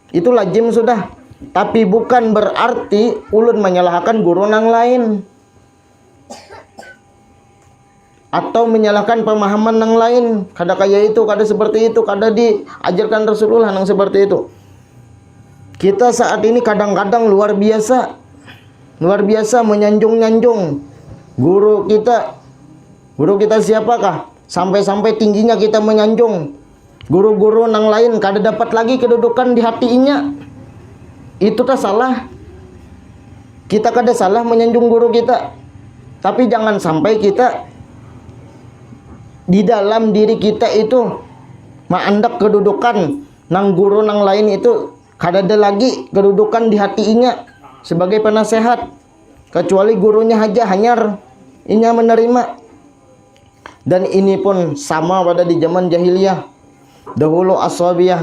Itu lazim sudah. Tapi bukan berarti ulun menyalahkan guru yang lain. Atau menyalahkan pemahaman yang lain. Kada kaya itu, kada seperti itu, kada diajarkan Rasulullah yang seperti itu. Kita saat ini kadang-kadang luar biasa menyanjung-nyanjung guru kita. Guru kita siapakah? Sampai-sampai tingginya kita menyanjung guru-guru yang lain, kada dapat lagi kedudukan di hatinya. Itu tak salah. Kita kada salah menyanjung guru kita. Tapi jangan sampai kita di dalam diri kita itu maandak kedudukan nang guru nang lain itu kada ada lagi kedudukan di hatinya sebagai penasehat, kecuali gurunya aja hanyar inya menerima. Dan ini pun sama pada di zaman jahiliyah. Dahulu aswabiyah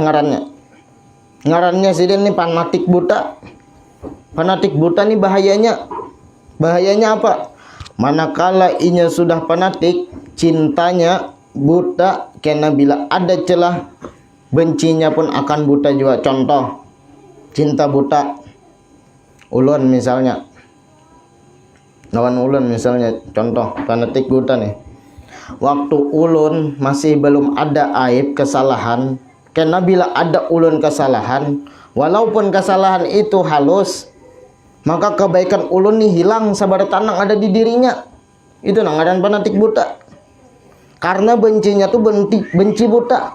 ngarannya si ini fanatik buta. Fanatik buta nih bahayanya apa? Manakala inya sudah fanatik, cintanya buta, karena bila ada celah bencinya pun akan buta juga. Contoh cinta buta, ulun misalnya, lawan ulun misalnya, contoh fanatik buta nih. Waktu ulun masih belum ada aib kesalahan, karena bila ada ulun kesalahan, walaupun kesalahan itu halus, maka kebaikan ulun nih hilang sabar tanang ada di dirinya. Itu ngaran fanatik buta. Karena bencinya tuh benci buta.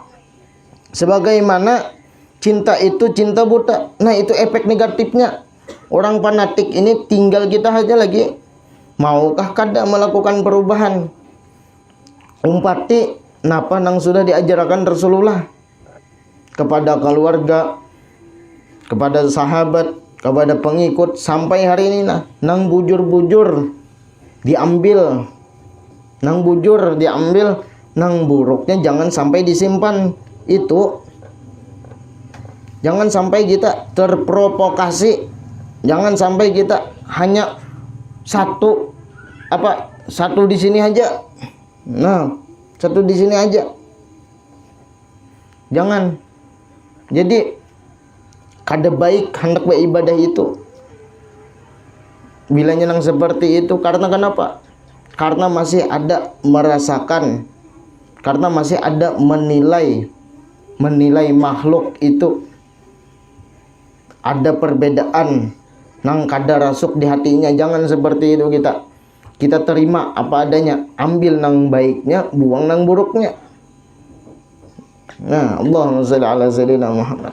Sebagaimana cinta itu cinta buta. Nah, itu efek negatifnya. Orang fanatik ini tinggal kita aja lagi. Maukah kada melakukan perubahan? Umpati napa nang sudah diajarkan Rasulullah kepada keluarga, kepada sahabat, kepada pengikut sampai hari ini nang bujur-bujur diambil, nang bujur diambil, nang buruknya jangan sampai disimpan. Itu jangan sampai kita terprovokasi, jangan sampai kita hanya satu di sini aja. Nah, satu di sini aja. Jangan. Jadi kada baik hendak beribadah itu bila nyenang seperti itu. Karena kenapa? Karena masih ada merasakan, karena masih ada menilai makhluk itu ada perbedaan nang kada rasuk di hatinya. Jangan seperti itu. Kita terima apa adanya, ambil nang baiknya, buang nang buruknya. Nah, Allahumma shalli ala sayyidina Muhammad.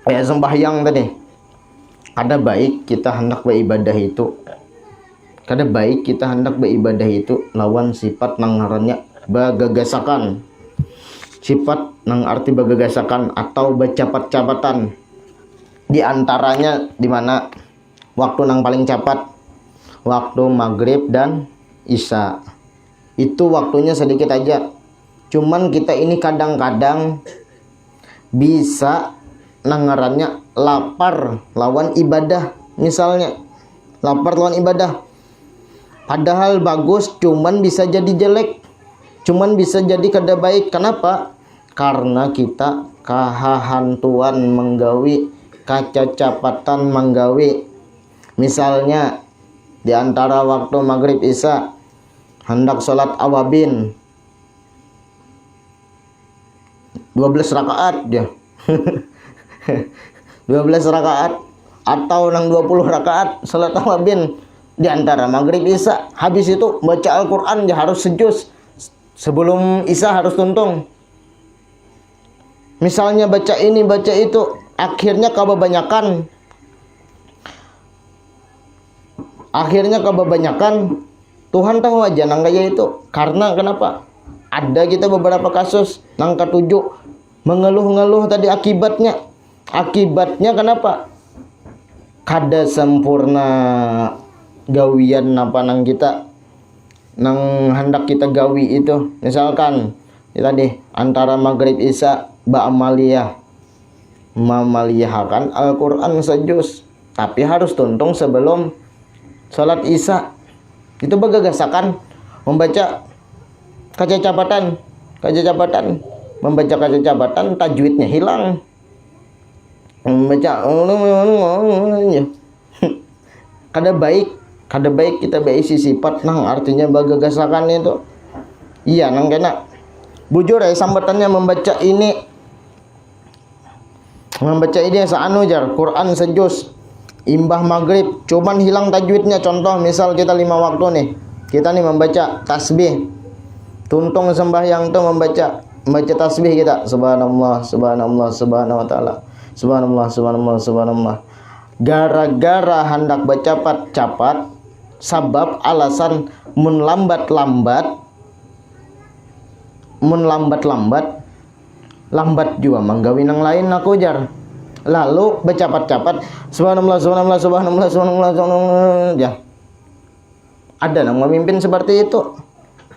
Ya, sembahyang tadi, kada baik kita hendak beribadah itu, kada baik kita hendak beribadah itu lawan sifat nang ngarannya bagagasakan, sifat nang arti bagagasakan atau bercapat-capatan. Di antaranya di mana waktu nang paling cepat, waktu maghrib dan isya. Itu waktunya sedikit aja. Cuman kita ini kadang-kadang bisa nangarannya lapar lawan ibadah. Misalnya lapar lawan ibadah, padahal bagus, cuman bisa jadi jelek, cuman bisa jadi kada baik. Kenapa? Karena kita kahahantuan menggawi, kacacapatan menggawi. Misalnya di antara waktu maghrib isya hendak sholat awabin 12 rakaat dia 12 rakaat atau nang 20 rakaat salat awabin di antara maghrib isya. Habis itu baca Al-Quran dia harus sejus, sebelum isya harus tuntung. Misalnya baca ini baca itu, akhirnya kebanyakan Tuhan tahu aja nang gaya itu. Karena kenapa? Ada kita beberapa kasus nang ketujuh mengeluh-ngeluh tadi akibatnya kenapa? Kada sempurna gawian apa nang kita nang hendak kita gawi itu. Misalkan tadi antara maghrib isya memaliyahkan Al-Quran sejus, tapi harus tuntung sebelum sholat isya. Itu bagagasakan membaca kacacapatan, membaca kacacapatan, tajwidnya hilang. Membaca kada baik kita beisi sifat nang artinya bagagasakan itu. Iya nang kena bujur ya sambatannya membaca ini saanu jar Quran sejus imbah maghrib, cuman hilang tajwidnya. Contoh misal kita 5 waktu nih, kita nih membaca tasbih, tuntung sembahyang tuh membaca tasbih kita, subhanallah subhanallah subhanahu wa ta'ala, subhanallah subhanallah subhanallah. Gara-gara hendak bercapat-capat, sabab alasan mun lambat juga manggawi nang lain aku jar. Lalu bercapat-capat subhanallah subhanallah subhanallah subhanallah subhanallah ya. Ada nang memimpin seperti itu.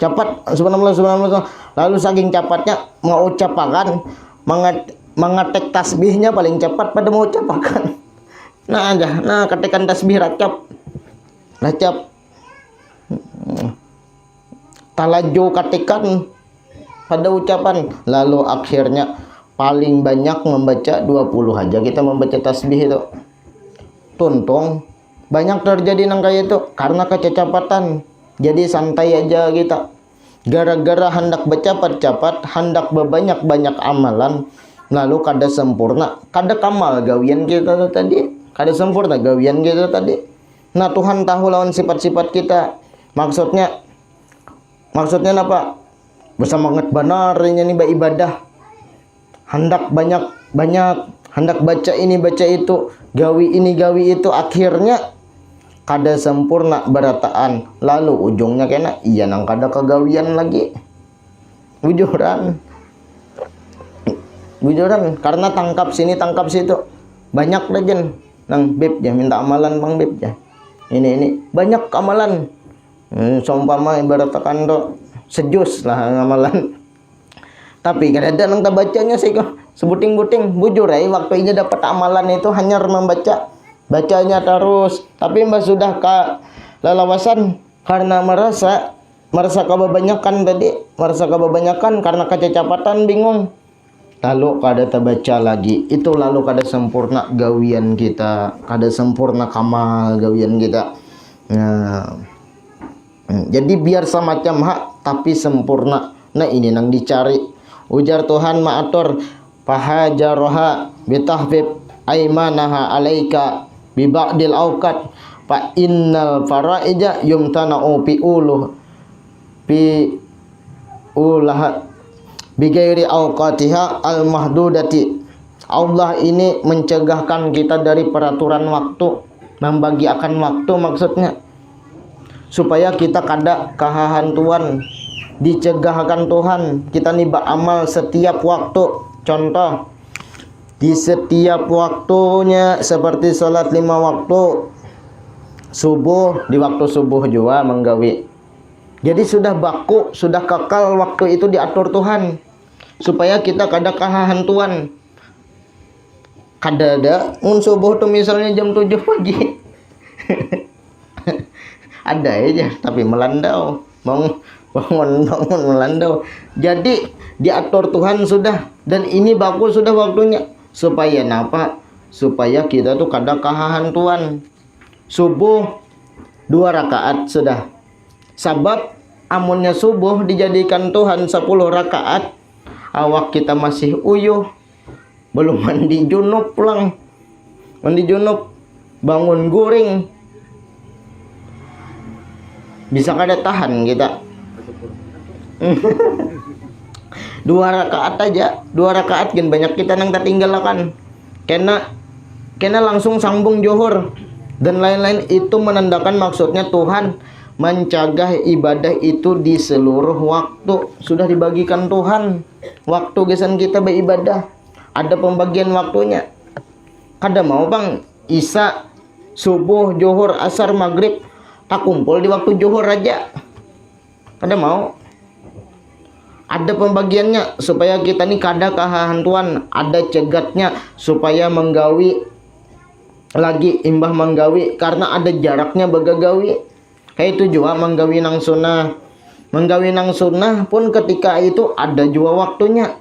Cepat subhanallah subhanallah. Lalu saking cepatnya mengucapkan mengetik tasbihnya paling cepat pada mengucapkan. Nah aja, nah ketekan tasbih racap. Talaju ketikan pada ucapan. Lalu akhirnya paling banyak membaca 20 aja kita membaca tasbih itu. Tuntung banyak terjadi nang kayak itu karena kecepatan. Jadi santai aja kita. Gara-gara hendak bercepat-cepat, hendak berbanyak-banyak amalan, lalu kada sempurna, kada kamal gawian kita tadi, kada sempurna gawian kita tadi. Nah Tuhan tahu lawan sifat-sifat kita. Maksudnya apa? Bersemangat benar ini beribadah. Hendak banyak-banyak, hendak baca ini baca itu, gawi ini gawi itu, akhirnya kada sempurna berataan. Lalu ujungnya kena iya nang kada kegawian lagi. Bujuran karena tangkap sini tangkap situ. Banyak legend nang beb ya minta amalan bang beb ya. Ini banyak amalan. Seumpama ibaratakan do sejus lah amalan. Tapi kada ada nang bacanya sih kok. Sebuting-buting bujur waktu ini dapat amalan itu hanya membaca. Bacanya terus, tapi mbak sudah lalawasan karena merasa kebanyakan tadi, merasa kebanyakan karena kecepatan bingung. Lalu kada terbaca lagi, itu lalu kada sempurna gawian kita, kada sempurna kamal gawian kita. Nah, jadi biar semacam hak tapi sempurna. Nah ini nang dicari. Ujar Tuhan ma'atur fahajaroha bitahbib aimanaha alaika bi ba'dil auqat fa innal faraija yumtana'u bi ulah bi ghairi auqatiha al mahdudati. Allah ini mencegahkan kita dari peraturan waktu, membagi akan waktu maksudnya supaya kita kada kahahantuan, dicegahkan Tuhan kita nih beramal setiap waktu. Contoh di setiap waktunya seperti sholat 5 waktu, subuh di waktu subuh juga menggawi. Jadi sudah baku, sudah kekal waktu itu diatur Tuhan supaya kita kada kahahantuan. Kada ada subuh tuh misalnya jam 7 pagi. Ada aja tapi melandau, bangun melandau. Jadi diatur Tuhan sudah, dan ini baku sudah waktunya. Supaya napa? Supaya kita tuh kada kahahantuan. Subuh 2 rakaat sudah. Sebab amunnya subuh dijadikan Tuhan 10 rakaat, awak kita masih uyuh, belum mandi junub pulang. Mandi junub, bangun guring. Bisa kada tahan kita. 2 rakaat aja, 2 rakaat kan banyak kita nang tertinggalkan. Kena langsung sambung johor dan lain-lain. Itu menandakan maksudnya Tuhan mencegah ibadah itu di seluruh waktu. Sudah dibagikan Tuhan waktu gesan kita beribadah, ada pembagian waktunya. Kada mau bang isya, subuh, johor, asar, maghrib tak kumpul di waktu johor aja. Kada mau. Ada pembagiannya supaya kita nih kada kahahantuan, ada cegatnya supaya menggawi lagi imbah menggawi karena ada jaraknya bagagawi. Kayak itu juga menggawi nang sunnah. Menggawi nang sunnah pun ketika itu ada juga waktunya.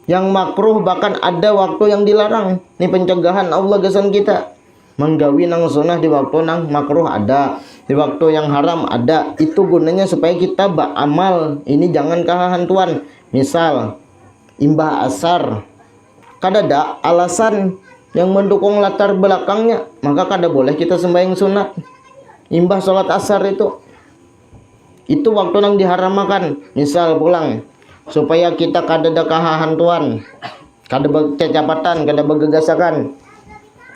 Yang makruh bahkan ada waktu yang dilarang. Ini pencegahan Allah gesan kita. Menggawi nang sunnah di waktu nang makruh ada, di waktu yang haram ada. Itu gunanya supaya kita beramal. Ini jangan kahahantuan. Misal imbah asar, kada ada alasan yang mendukung latar belakangnya, maka kada boleh kita sembahyang sunat. Imbah sholat asar itu waktu nang diharamakan. Misal pulang supaya kita kada ada kahahantuan, kada berkecepatan, kada bergegasakan.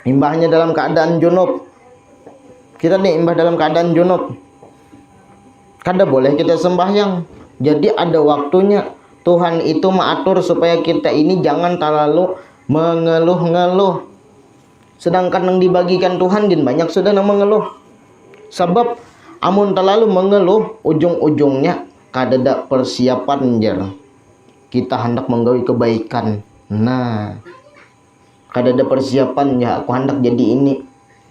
Imbahnya dalam keadaan junub. Kita nih imbah dalam keadaan junub, kada boleh kita sembahyang. Jadi ada waktunya. Tuhan itu mengatur supaya kita ini jangan terlalu mengeluh-ngeluh. Sedangkan yang dibagikan Tuhan din banyak sudah yang mengeluh. Sebab amun terlalu mengeluh, ujung-ujungnya kadada persiapan jar kita hendak menggawi kebaikan. Nah, kadada persiapan ya aku hendak jadi ini,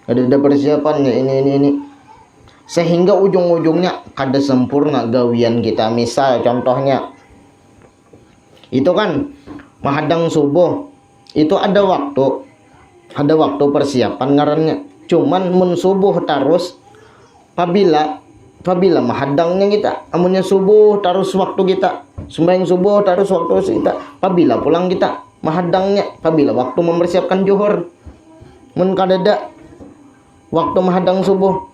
kadada persiapan ya ini, sehingga ujung-ujungnya kada sempurna gawian kita. Misal contohnya itu kan menghadang subuh, itu ada waktu persiapan ngarannya. Cuman mun subuh terus apabila menghadangnya kita, amunnya subuh terus waktu kita sembahyang subuh terus waktu kita, apabila pulang kita menghadangnya, apabila waktu mempersiapkan zuhur, mun kadada waktu menghadang subuh,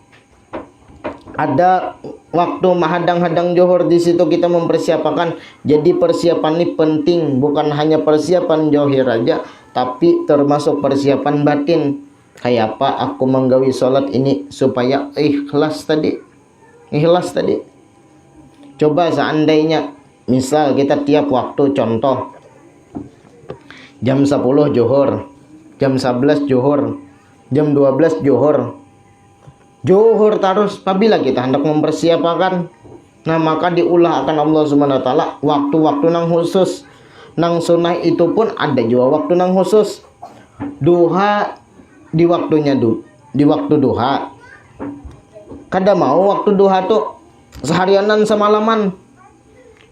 ada waktu menghadang zuhur, di situ kita mempersiapkan. Jadi persiapan ini penting, bukan hanya persiapan zahir aja, tapi termasuk persiapan batin. Kayak apa aku menggawi sholat ini supaya ikhlas tadi. Coba seandainya misal kita tiap waktu, contoh jam 10 zuhur, jam 11 zuhur, jam 12 zuhur terus, apabila kita hendak mempersiapkan, nah maka diulah akan Allah Subhanahu wa taala waktu-waktu nang khusus. Nang sunnah itu pun ada juga waktu nang khusus. Duha di waktunya di waktu duha. Kada mau waktu duha tuh seharianan semalaman.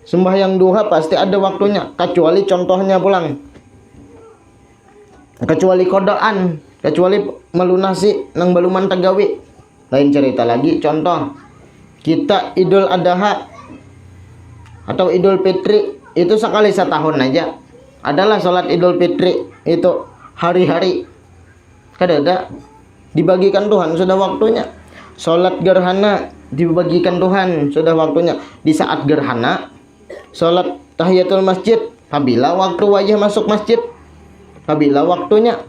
Sembahyang duha pasti ada waktunya, kecuali contohnya pulang, kecuali kodaan, kecuali melunasi nang baluman tagawi. Lain cerita lagi. Contoh kita Idul Adha atau Idul Fitri, itu sekali setahun aja adalah sholat Idul Fitri, itu hari-hari kadada dibagikan Tuhan, sudah waktunya. Sholat gerhana dibagikan Tuhan, sudah waktunya. Di saat gerhana sholat tahiyatul masjid, apabila waktu wajah masuk masjid, apabila waktunya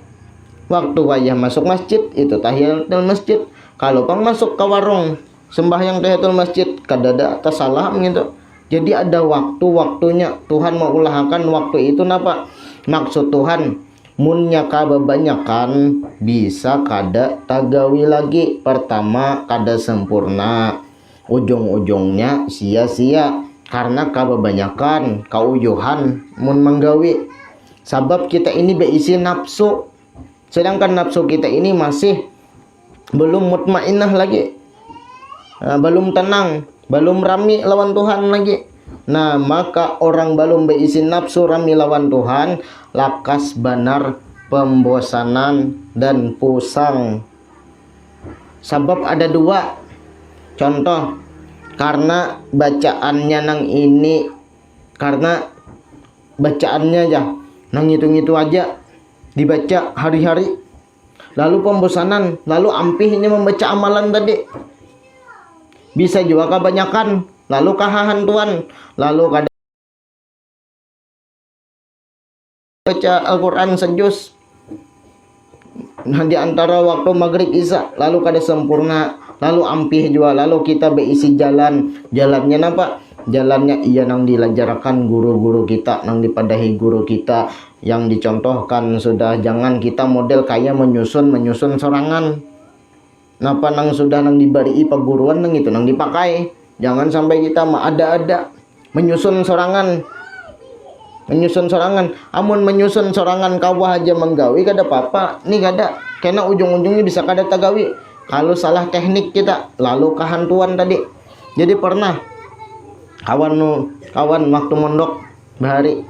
waktu wajah masuk masjid itu tahiyatul masjid. Kalau pang masuk ke warung sembahyang tahiyatul masjid, kadada atas salam gitu. Jadi ada waktu-waktunya. Tuhan mengulahkan waktu itu napa? Maksud Tuhan munnya kabanyakan bisa kada tagawi lagi. Pertama kada sempurna, ujung-ujungnya sia-sia karena kabanyakan kauyuhan mun menggawi. Sebab kita ini berisi nafsu, sedangkan nafsu kita ini masih belum mutmainnah lagi, belum tenang, belum rami lawan Tuhan lagi. Nah maka orang belum berisi nafsu rami lawan Tuhan, lakas benar pembosanan dan pusang. Sebab ada dua contoh, karena bacaannya nang ini, karena bacaannya aja nang itu aja dibaca hari-hari, lalu pembosanan, lalu ampihnya membaca amalan tadi. Bisa juga kebanyakan, lalu kahahantuan, lalu kadang baca Al-Quran sejus. Nah di antara waktu maghrib isya, lalu kada sempurna, lalu ampih juga, lalu kita berisi jalannya napa? Jalannya iya nang dilajarkan guru-guru kita, nang dipadahi guru kita, yang dicontohkan sudah. Jangan kita model kayak menyusun sorangan. Napa nang sudah nang diberi paguruan nang itu nang dipakai. Jangan sampai kita ada menyusun sorangan. Amun menyusun sorangan kawah aja menggawi kada apa-apa. Nih kada, karena ujung-ujungnya bisa kada tagawi. Kalau salah teknik kita, lalu kehantuan tadi. Jadi pernah kawan waktu mondok bahari,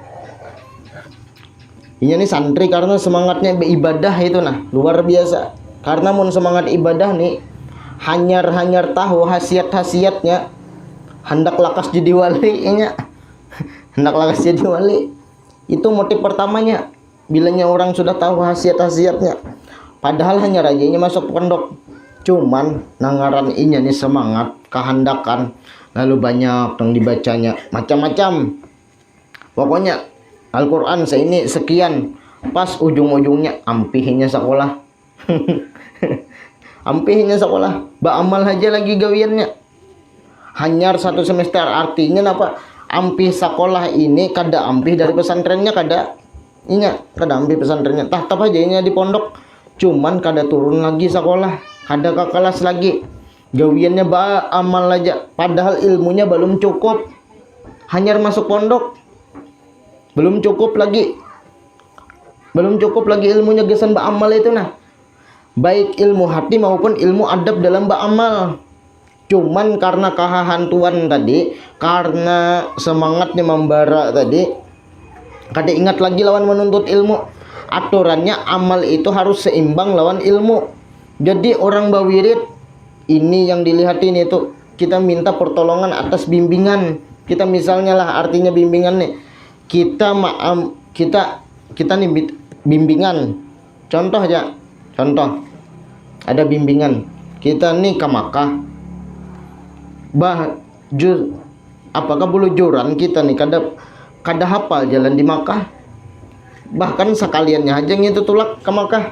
ini nih santri karena semangatnya beribadah itu nah luar biasa. Karena mun semangat ibadah nih hanyar tahu hasiat-hasiatnya, hendak lakas jadi wali nya. Hendak lakas jadi wali. Itu motif pertamanya. Bilanya orang sudah tahu hasiat-hasiatnya, padahal hanya rajanya masuk pondok. Cuman nangaran inya nih semangat, kehendakan, lalu banyak yang dibacanya macam-macam. Pokoknya Al-Quran ini sekian, pas ujung-ujungnya ampihnya sekolah. Ampihnya sekolah, beramal aja lagi gawiannya. Hanyar 1 semester, artinya apa? Ampih sekolah ini kada ampih dari pesantrennya, kada ampih pesantrennya. Tetap aja ini di pondok, cuman kada turun lagi sekolah, kada ke kelas lagi. Gawiannya amal aja, padahal ilmunya belum cukup. hanyar masuk pondok. Belum cukup lagi ilmunya gesan ba'amal itu nah. Baik ilmu hati maupun ilmu adab dalam ba'amal. Cuman karena kehahantuan tadi, karena semangatnya membara tadi, kada ingat lagi lawan menuntut ilmu. Aturannya amal itu harus seimbang lawan ilmu. Jadi orang bawirid ini yang dilihatin itu, kita minta pertolongan atas bimbingan. Kita misalnya lah, artinya bimbingan nih. Kita nih bimbingan. Contoh ada bimbingan. Kita nih ke Makkah. Apakah bulujuran kita nih kada hafal jalan di Makkah? Bahkan sekaliannya aja itu tulak ke Makkah.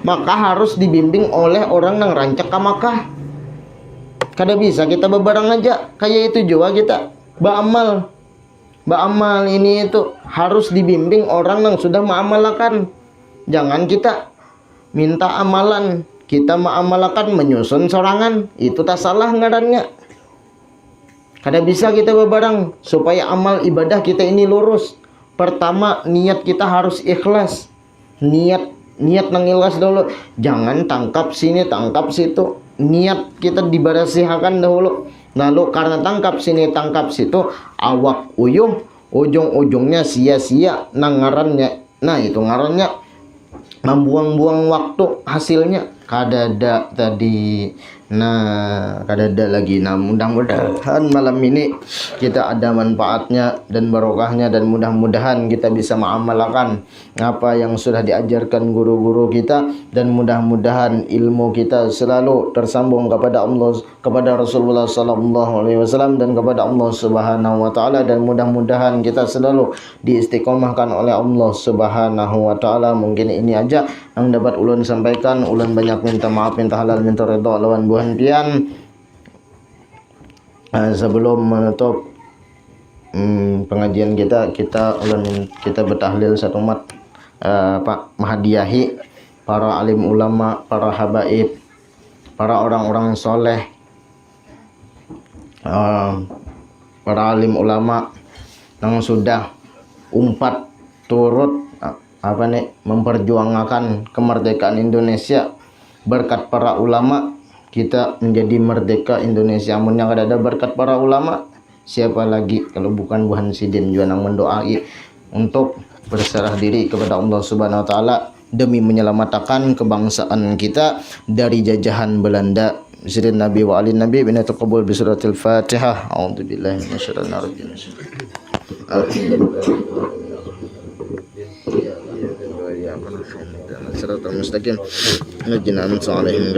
Maka harus dibimbing oleh orang yang rancak ke Makkah. Kada bisa kita bebarang aja kayak itu juga kita ba'amal ini itu harus dibimbing orang yang sudah mengamalkan. Jangan kita minta amalan, kita mengamalkan menyusun sorangan, itu tak salah ngarannya. Kada bisa kita bebarang supaya amal ibadah kita ini lurus. Pertama, niat kita harus ikhlas. Niat nang ikhlas dulu. Jangan tangkap sini, tangkap situ. Niat kita dibarasihakan dahulu. Lalu karena tangkap sini, tangkap situ, awak uyuh, ujung-ujungnya sia-sia nang ngarannya. Nah, itu ngarannya membuang-buang waktu, hasilnya kada ada tadi. Nah, kada ada lagi. Nah, mudah-mudahan malam ini kita ada manfaatnya dan barokahnya, dan mudah-mudahan kita bisa mengamalkan apa yang sudah diajarkan guru-guru kita, dan mudah-mudahan ilmu kita selalu tersambung kepada Allah, kepada Rasulullah sallallahu alaihi wasallam, dan kepada Allah Subhanahu wa taala, dan mudah-mudahan kita selalu diistiqomahkan oleh Allah Subhanahu wa taala. Mungkin ini aja yang dapat ulun sampaikan. Ulun banyak minta maaf, minta halal, minta redha lawan buhan pian. Sebelum menutup pengajian kita bertahlil satu mat, menghadiahi para alim ulama, para habaib, para orang-orang soleh, para alim ulama yang sudah umpat turut memperjuangkan kemerdekaan Indonesia. Berkat para ulama kita menjadi merdeka Indonesia. Amun yang ada berkat para ulama, siapa lagi kalau bukan Buhan Sidin juga yang mendoai untuk berserah diri kepada Allah Subhanahu wa taala demi menyelamatkan kebangsaan kita dari jajahan Belanda. Bismillahirrahmanirrahim. Nabi wa alin nabi bina taqabbal bi suratil Fatihah. A'udzubillahi minasyaitonir rajim. Siratal mustaqim najina min salihim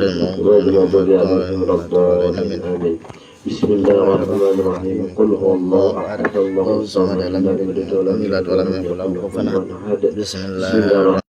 Bismillahirrahmanirrahim. Qul huwallahu ahad, Allahu samad, lam yalid wa lam yulad wa lam yakul lahu kufuwan ahad. Bismillah.